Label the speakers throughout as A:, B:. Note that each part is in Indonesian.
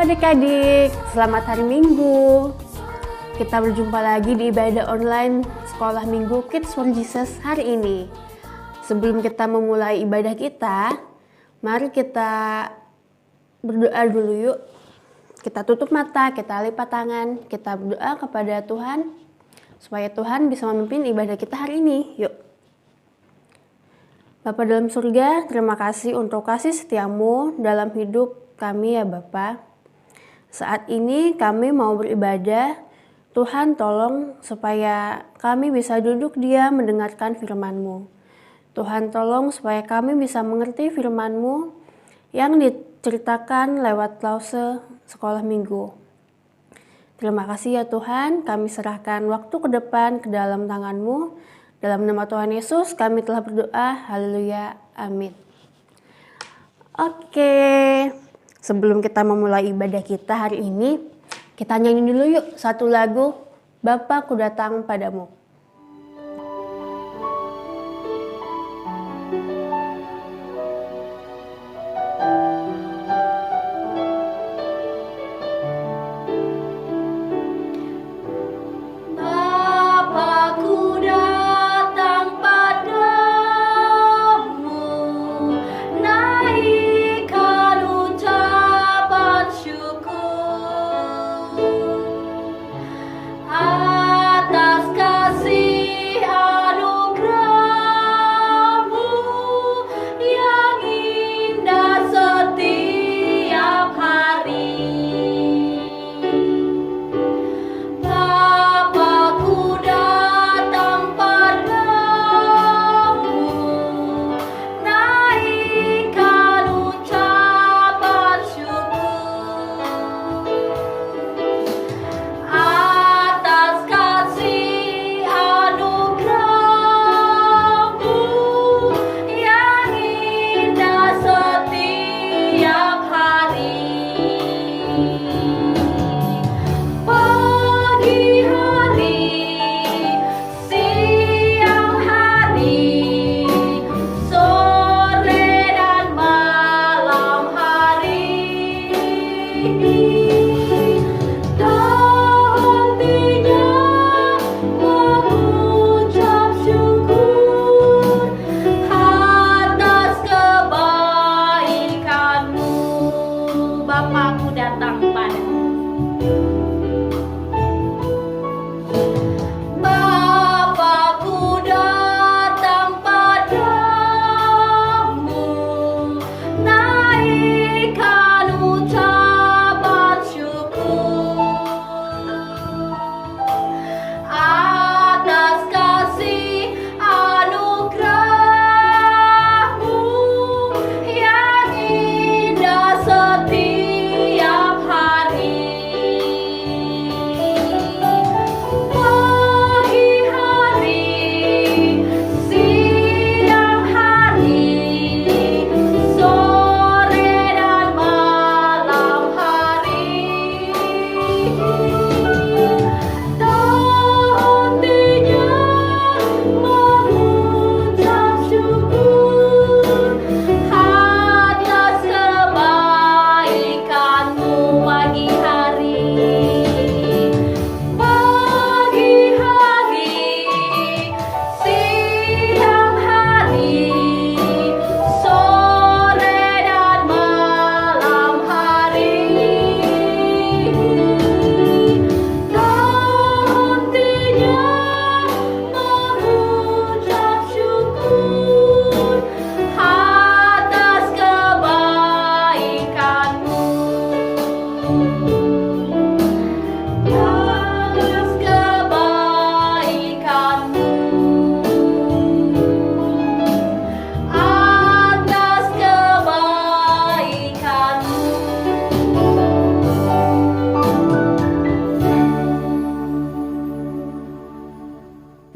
A: adik-adik, selamat hari Minggu. Kita berjumpa lagi di ibadah online Sekolah Minggu Kids for Jesus hari ini. Sebelum kita memulai ibadah kita, mari kita berdoa dulu yuk. Kita tutup mata, kita lipat tangan, kita berdoa kepada Tuhan, supaya Tuhan bisa memimpin ibadah kita hari ini. Yuk. Bapa dalam surga, terima kasih untuk kasih setiamu dalam hidup kami ya Bapa. Saat ini kami mau beribadah, Tuhan tolong supaya kami bisa duduk diam mendengarkan firman-Mu. Tuhan tolong supaya kami bisa mengerti firman-Mu yang diceritakan lewat lause sekolah minggu. Terima kasih ya Tuhan, kami serahkan waktu ke depan ke dalam tangan-Mu. Dalam nama Tuhan Yesus kami telah berdoa, haleluya, amin. Oke. Sebelum kita memulai ibadah kita hari ini, kita nyanyi dulu yuk satu lagu, Bapa ku datang padamu.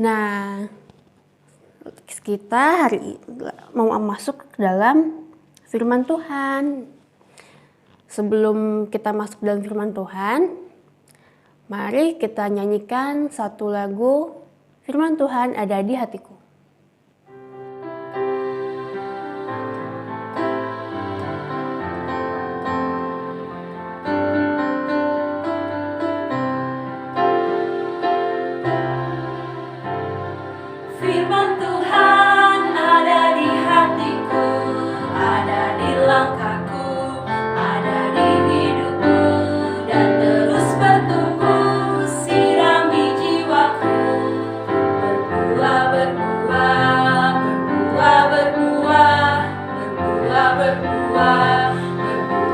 A: Nah, kita hari mau masuk ke dalam firman Tuhan. Sebelum kita masuk dalam firman Tuhan, mari kita nyanyikan satu lagu Firman Tuhan Ada di Hatiku.
B: Firman Tuhan ada di hatiku, ada di langkahku, ada di hidupku, dan terus bertumbuh, sirami jiwaku. Berbuah, berbuah, berbuah, berbuah, berbuah, berbuah,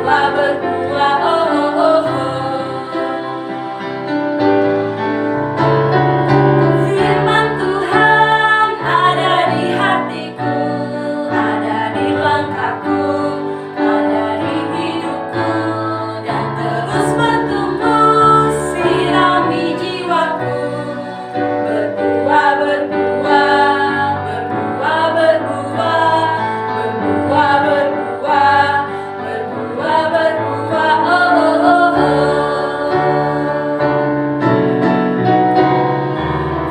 B: berbuah, berbuah, oh, oh, oh, oh. Firman Tuhan ada di hatiku, ada di langkahku, ada di hidupku, dan terus bertumbuh, sirami jiwaku. Berbuah, berbuah, berbuah, berbuah, berbuah, berbuah, berbuah, berbuah, oh, oh, oh, oh.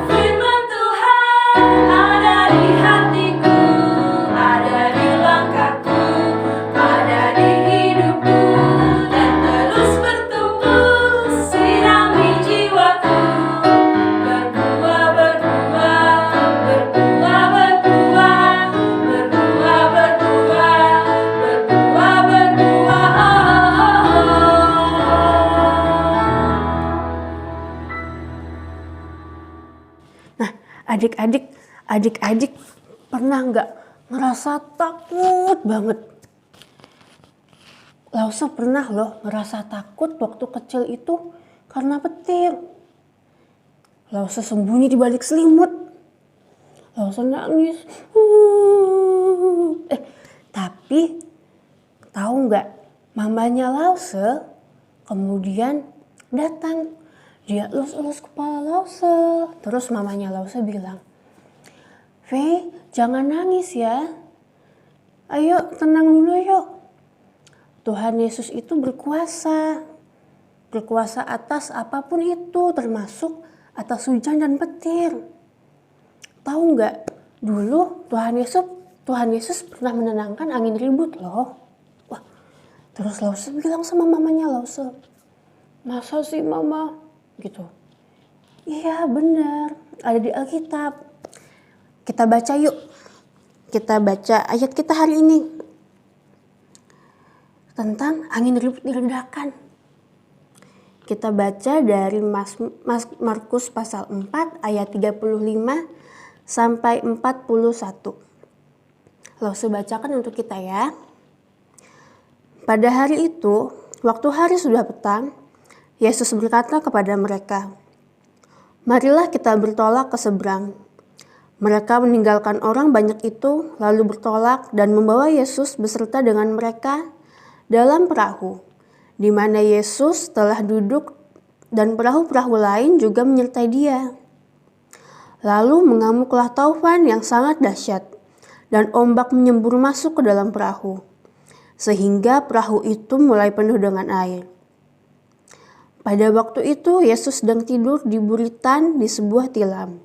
B: Firman Tuhan ada di hatiku, ada di langkahku, ada di hidupku, dan terus bertumbuh, sirami jiwaku. Berbuah, berbuah, berbuah, berbuah, berbuah, berbuah, berbuah, berbuah, oh, oh, oh.
A: Nah, adik-adik pernah nggak ngerasa takut banget? Lause pernah loh ngerasa takut waktu kecil itu karena petir. Lause sembunyi di balik selimut. Lause nangis. Tapi tahu nggak? Mamanya Lause kemudian datang. Dia elus-elus kepala Lause. Terus mamanya Lause bilang, "Vey, jangan nangis ya. Ayo tenang dulu yuk. Tuhan Yesus itu berkuasa. Berkuasa atas apapun itu, termasuk atas hujan dan petir." Tahu nggak? Dulu Tuhan Yesus pernah menenangkan angin ribut loh. Wah, terus Lause bilang sama mamanya Lause, "Masa sih mama?" Gitu. Iya benar, ada di Alkitab. Kita baca yuk. Kita baca ayat kita hari ini. Tentang angin ribut diredakan. Kita baca dari Markus pasal 4 ayat 35 sampai 41. Lause bacakan untuk kita ya. Pada hari itu, waktu hari sudah petang, Yesus berkata kepada mereka, "Marilah kita bertolak ke seberang." Mereka meninggalkan orang banyak itu, lalu bertolak dan membawa Yesus beserta dengan mereka dalam perahu, di mana Yesus telah duduk dan perahu-perahu lain juga menyertai dia. Lalu mengamuklah taufan yang sangat dahsyat, dan ombak menyembur masuk ke dalam perahu, sehingga perahu itu mulai penuh dengan air. Pada waktu itu Yesus sedang tidur di buritan di sebuah tilam.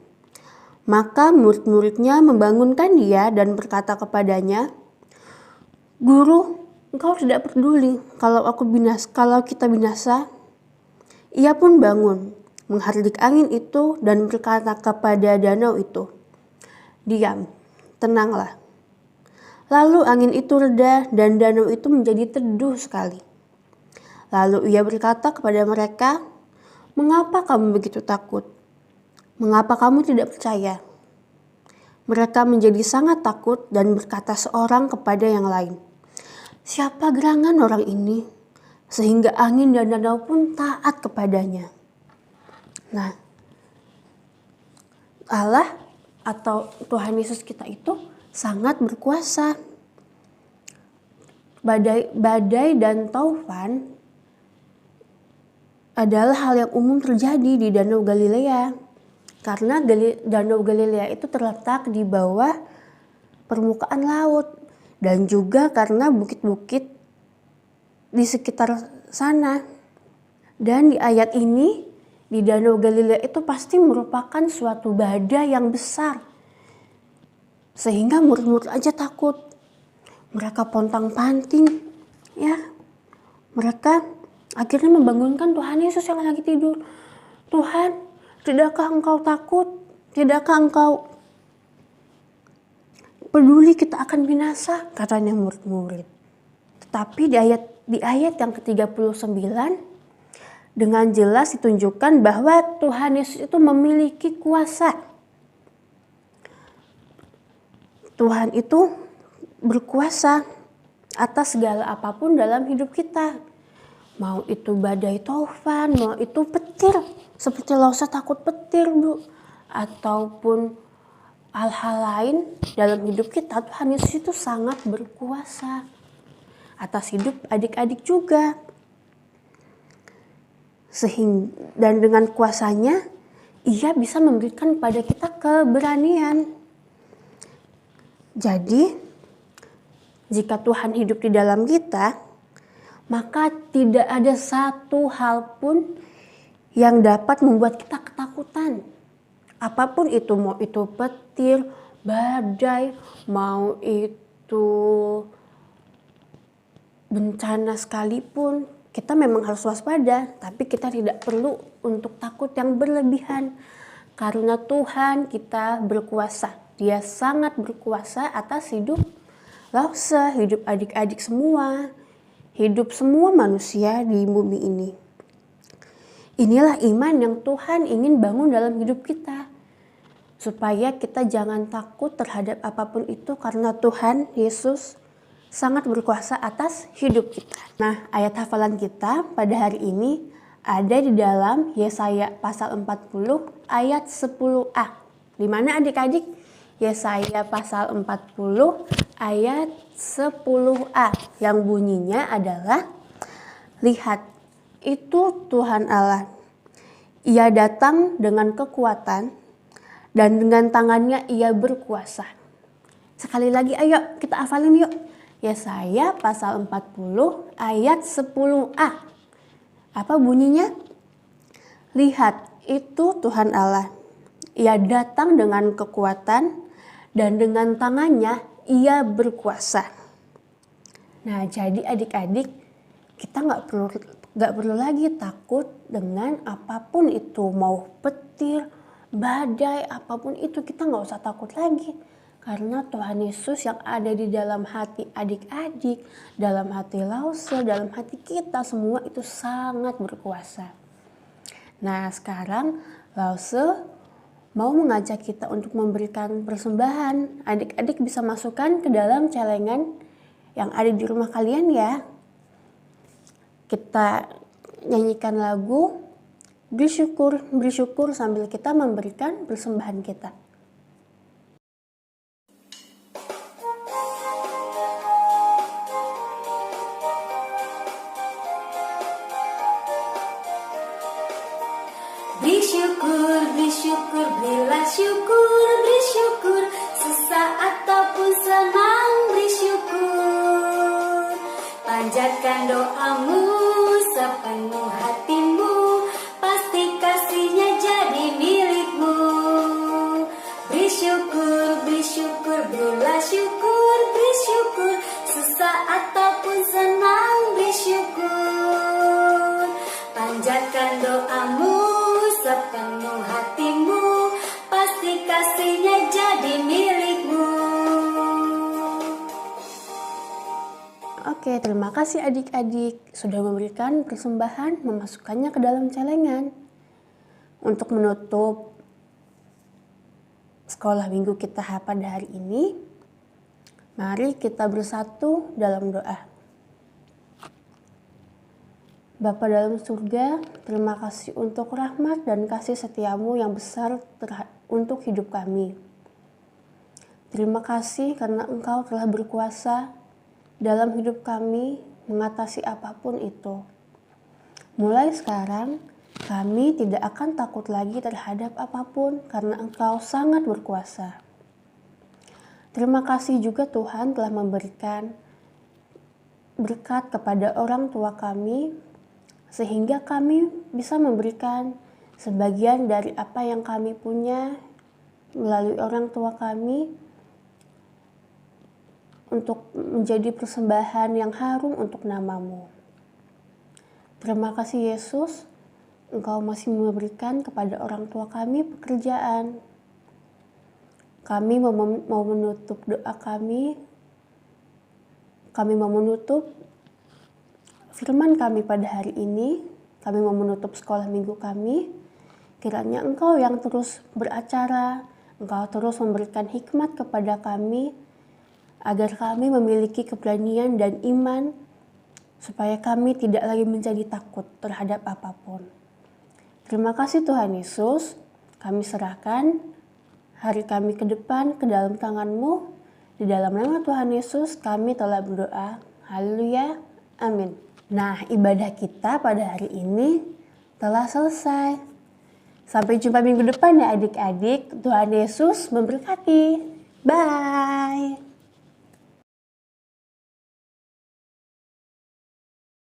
A: Maka murid-muridnya membangunkan dia dan berkata kepadanya, "Guru, engkau tidak peduli kalau kita binasa?" Ia pun bangun, menghardik angin itu dan berkata kepada danau itu, "Diam, tenanglah." Lalu angin itu reda dan danau itu menjadi teduh sekali. Lalu ia berkata kepada mereka, "Mengapa kamu begitu takut? Mengapa kamu tidak percaya?" Mereka menjadi sangat takut dan berkata seorang kepada yang lain, "Siapa gerangan orang ini, sehingga angin dan danau pun taat kepadanya?" Nah, Allah atau Tuhan Yesus kita itu sangat berkuasa. Badai dan taufan adalah hal yang umum terjadi di Danau Galilea. Karena Danau Galilea itu terletak di bawah permukaan laut. Dan juga karena bukit-bukit di sekitar sana. Dan di ayat ini, di Danau Galilea itu pasti merupakan suatu badai yang besar. Sehingga murid-murid aja takut. Mereka pontang-panting. Ya, mereka akhirnya membangunkan Tuhan Yesus yang lagi tidur. "Tuhan, tidakkah engkau takut? Tidakkah engkau peduli kita akan binasa, katanya murid-murid. Tetapi di ayat yang ke-39 dengan jelas ditunjukkan bahwa Tuhan Yesus itu memiliki kuasa. Tuhan itu berkuasa atas segala apapun dalam hidup kita. Mau itu badai taufan, mau itu petir, seperti Lause takut petir, Bu. Ataupun hal-hal lain dalam hidup kita, Tuhan Yesus itu sangat berkuasa atas hidup adik-adik juga. Dan dengan kuasanya, Ia bisa memberikan kepada kita keberanian. Jadi, jika Tuhan hidup di dalam kita, maka tidak ada satu hal pun yang dapat membuat kita ketakutan. Apapun itu, mau itu petir, badai, mau itu bencana sekalipun, kita memang harus waspada, tapi kita tidak perlu untuk takut yang berlebihan. Karena Tuhan kita berkuasa. Dia sangat berkuasa atas hidup Lause, hidup adik-adik semua, hidup semua manusia di bumi ini. Inilah iman yang Tuhan ingin bangun dalam hidup kita. Supaya kita jangan takut terhadap apapun itu karena Tuhan Yesus sangat berkuasa atas hidup kita. Nah, ayat hafalan kita pada hari ini ada di dalam Yesaya pasal 40 ayat 10a. Di mana adik-adik? Yesaya pasal 40 ayat 10a yang bunyinya adalah, lihat, itu Tuhan Allah. Ia datang dengan kekuatan dan dengan tangannya Ia berkuasa. Sekali lagi ayo kita hafalin yuk. Yesaya pasal 40 ayat 10a. Apa bunyinya? Lihat, itu Tuhan Allah. Ia datang dengan kekuatan dan dengan tangannya Ia berkuasa. Nah, jadi adik-adik, kita nggak perlu lagi takut dengan apapun itu, mau petir, badai, apapun itu kita nggak usah takut lagi. Karena Tuhan Yesus yang ada di dalam hati adik-adik, dalam hati Lause, dalam hati kita semua itu sangat berkuasa. Nah, sekarang Lause mau mengajak kita untuk memberikan persembahan. Adik-adik bisa masukkan ke dalam celengan yang ada di rumah kalian ya. Kita nyanyikan lagu beri syukur sambil kita memberikan persembahan kita.
B: Beri syukur, berilah syukur, beri syukur, sesaat ataupun senang, beri syukur. Panjatkan doamu sepenuh hatimu, pasti kasihnya jadi milikmu. Beri syukur, berilah syukur, beri syukur, sesaat ataupun senang, beri syukur. Panjatkan doamu sepenuh hatimu, pasti kasihnya jadi milikmu.
A: Oke, terima kasih adik-adik sudah memberikan persembahan, memasukkannya ke dalam celengan. Untuk menutup sekolah minggu kita pada hari ini, mari kita bersatu dalam doa. Bapa dalam surga, terima kasih untuk rahmat dan kasih setiamu yang besar untuk hidup kami. Terima kasih karena Engkau telah berkuasa dalam hidup kami mengatasi apapun itu. Mulai sekarang, kami tidak akan takut lagi terhadap apapun karena Engkau sangat berkuasa. Terima kasih juga Tuhan telah memberikan berkat kepada orang tua kami, sehingga kami bisa memberikan sebagian dari apa yang kami punya melalui orang tua kami untuk menjadi persembahan yang harum untuk nama-Mu. Terima kasih Yesus, Engkau masih memberikan kepada orang tua kami pekerjaan. Kami mau menutup doa kami. Kami mau menutup firman kami pada hari ini. Kami mau menutup sekolah minggu kami. Kiranya Engkau yang terus beracara, Engkau terus memberikan hikmat kepada kami, agar kami memiliki keberanian dan iman, supaya kami tidak lagi menjadi takut terhadap apapun. Terima kasih Tuhan Yesus, kami serahkan hari kami ke depan ke dalam tangan-Mu. Di dalam nama Tuhan Yesus kami telah berdoa. Haleluya, amin. Nah, ibadah kita pada hari ini telah selesai. Sampai jumpa minggu depan ya adik-adik. Tuhan Yesus memberkati. Bye.